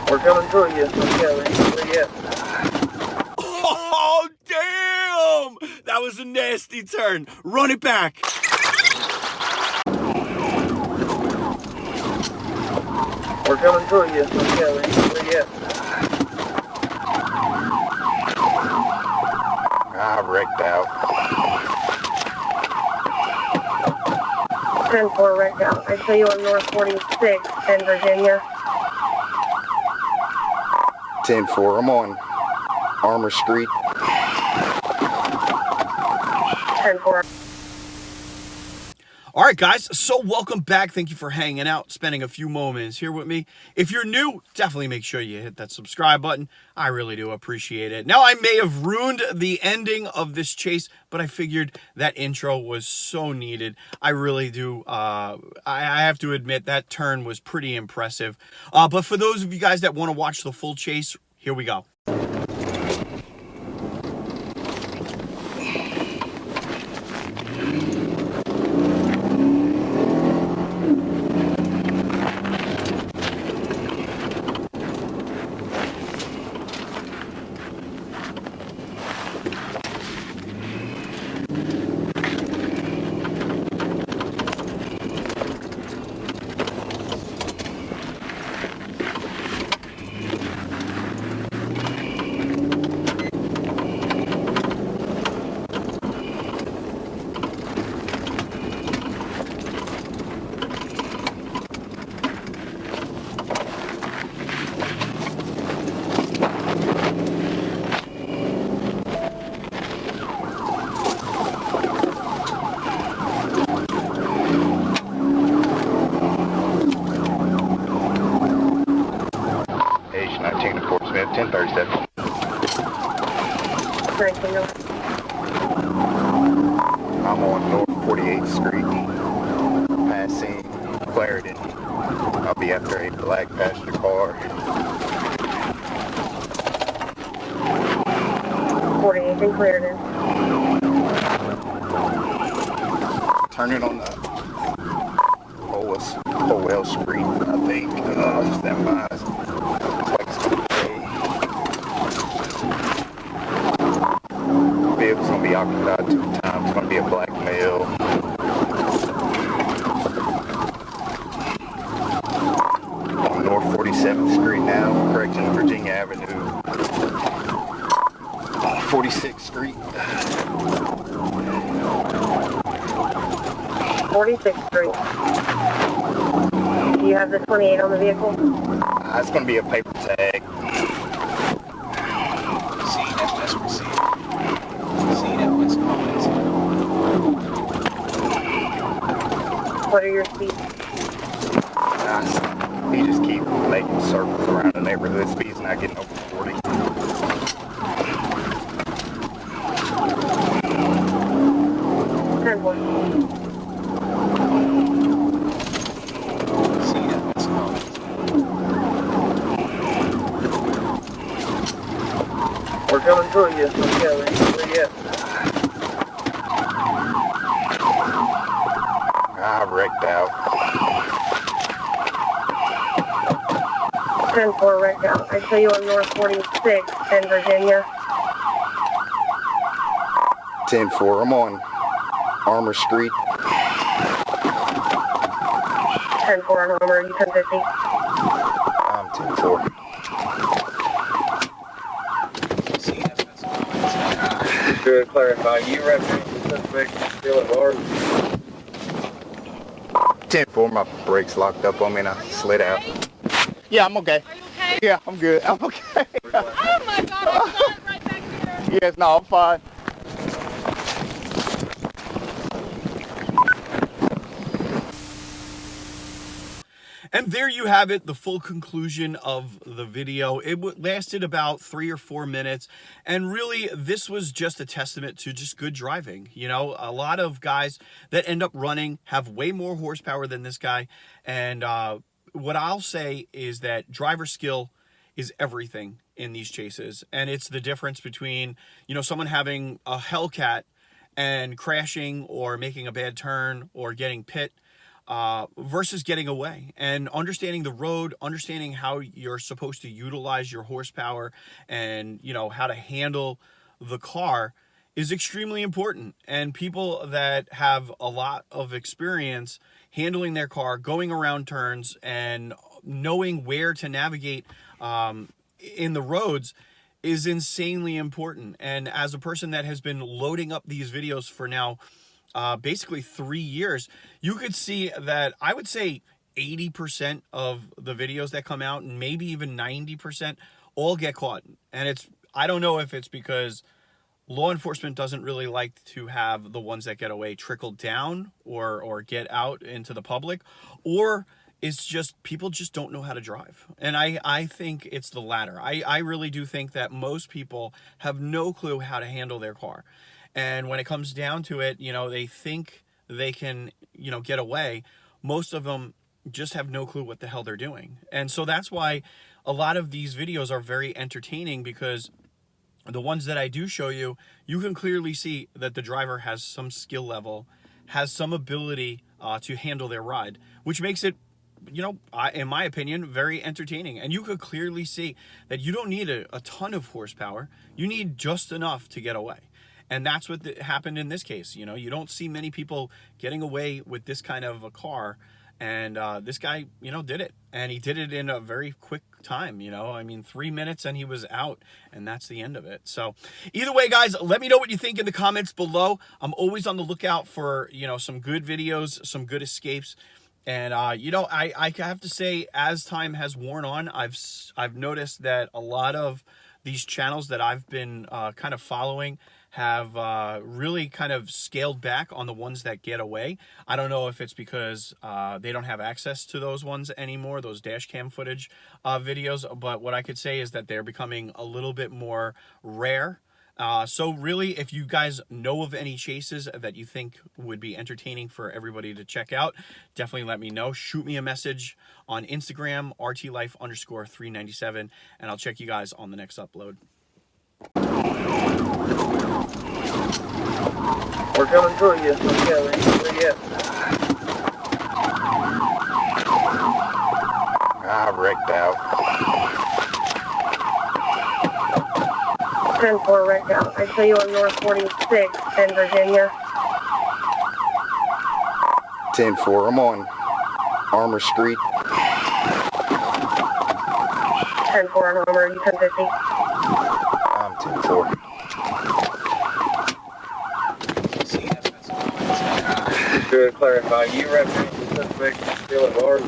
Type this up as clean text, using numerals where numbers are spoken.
We're coming through you. Okay, where you at? Oh, damn! That was a nasty turn. Run it back. We're coming through you. Okay, where you at? I wrecked out. 10-4 wrecked out. I show you on North 46 in Virginia. 10-4, I'm on Armour Street. 10-4. All right, guys, so welcome back. Thank you for hanging out, spending a few moments here with me. If you're new, definitely make sure you hit that subscribe button. I really do appreciate it. Now, I may have ruined the ending of this chase, but I figured that intro was so needed. I really do. I have to admit that turn was pretty impressive. But for those of you guys that want to watch the full chase, here we go. Age 19 to Fort Smith, 1037. 19. I'm on North 48th Street, passing Clarendon. I'll be after a black passenger car. 48 in Clarendon. Turning on the Howell Street, I think. Stand by. Vehicle's gonna be occupied 2 times. It's gonna be a black male. On North 47th Street now, correction, Virginia Avenue. 46th Street. 46th Street. Do you have the 28 on the vehicle? It's gonna be a paper tag. See, that's what we see. See, that was comments. What are your speeds? He just keep making circles around the neighborhood. Speed's not getting over 40. See, that was comments. We're coming through you. Okay, where you at? I wrecked out. 10-4 wrecked out. I show you on North 46 in Virginia. 10-4, I'm on Armour Street. 10-4 on Homer, you 1050. I'm 10-4. See, that's comments. Just to clarify, you represent the suspect still at large? 10-4, my brakes locked up on me and I slid out. Yeah, I'm okay. Are you okay? Yeah, I'm good. I'm okay. Oh my God, I saw it right back here. Yes, no, I'm fine. And there you have it, the full conclusion of the video. It lasted about 3 or 4 minutes. And really, this was just a testament to just good driving. You know, a lot of guys that end up running have way more horsepower than this guy. And what I'll say is that driver skill is everything in these chases. And it's the difference between, you know, someone having a Hellcat and crashing or making a bad turn or getting pit. versus getting away, and understanding the road, understanding how you're supposed to utilize your horsepower, and you know how to handle the car is extremely important. And people that have a lot of experience handling their car, going around turns, and knowing where to navigate in the roads is insanely important. And as a person that has been loading up these videos for now basically 3 years, you could see that I would say 80% of the videos that come out, and maybe even 90%, all get caught. And I don't know if it's because law enforcement doesn't really like to have the ones that get away trickle down or get out into the public, or it's just people just don't know how to drive. And I think it's the latter. I really do think that most people have no clue how to handle their car. And when it comes down to it, you know, they think they can, you know, get away. Most of them just have no clue what the hell they're doing. And so that's why a lot of these videos are very entertaining, because the ones that I do show you, you can clearly see that the driver has some skill level, has some ability to handle their ride, which makes it, you know, in my opinion, very entertaining. And you could clearly see that you don't need a ton of horsepower. You need just enough to get away. And that's what happened in this case. You know, you don't see many people getting away with this kind of a car. And this guy, you know, did it. And he did it in a very quick time, you know. I mean, 3 minutes and he was out. And that's the end of it. So either way, guys, let me know what you think in the comments below. I'm always on the lookout for, you know, some good videos, some good escapes. And, you know, I have to say, as time has worn on, I've noticed that a lot of these channels that I've been kind of following have really kind of scaled back on the ones that get away. I don't know if it's because they don't have access to those ones anymore, those dash cam footage videos, but what I could say is that they're becoming a little bit more rare. So really, if you guys know of any chases that you think would be entertaining for everybody to check out, definitely let me know. Shoot me a message on Instagram, RTLife_397, and I'll check you guys on the next upload. We're coming through you. Okay, we ain't through yet. I wrecked out. 10-4 wrecked out. I show you on North 46 in Virginia. 10-4. I'm on Armour Street. 10-4 on Homer, you 1050. I'm 10-4. Just to clarify, you represent the suspect still at large?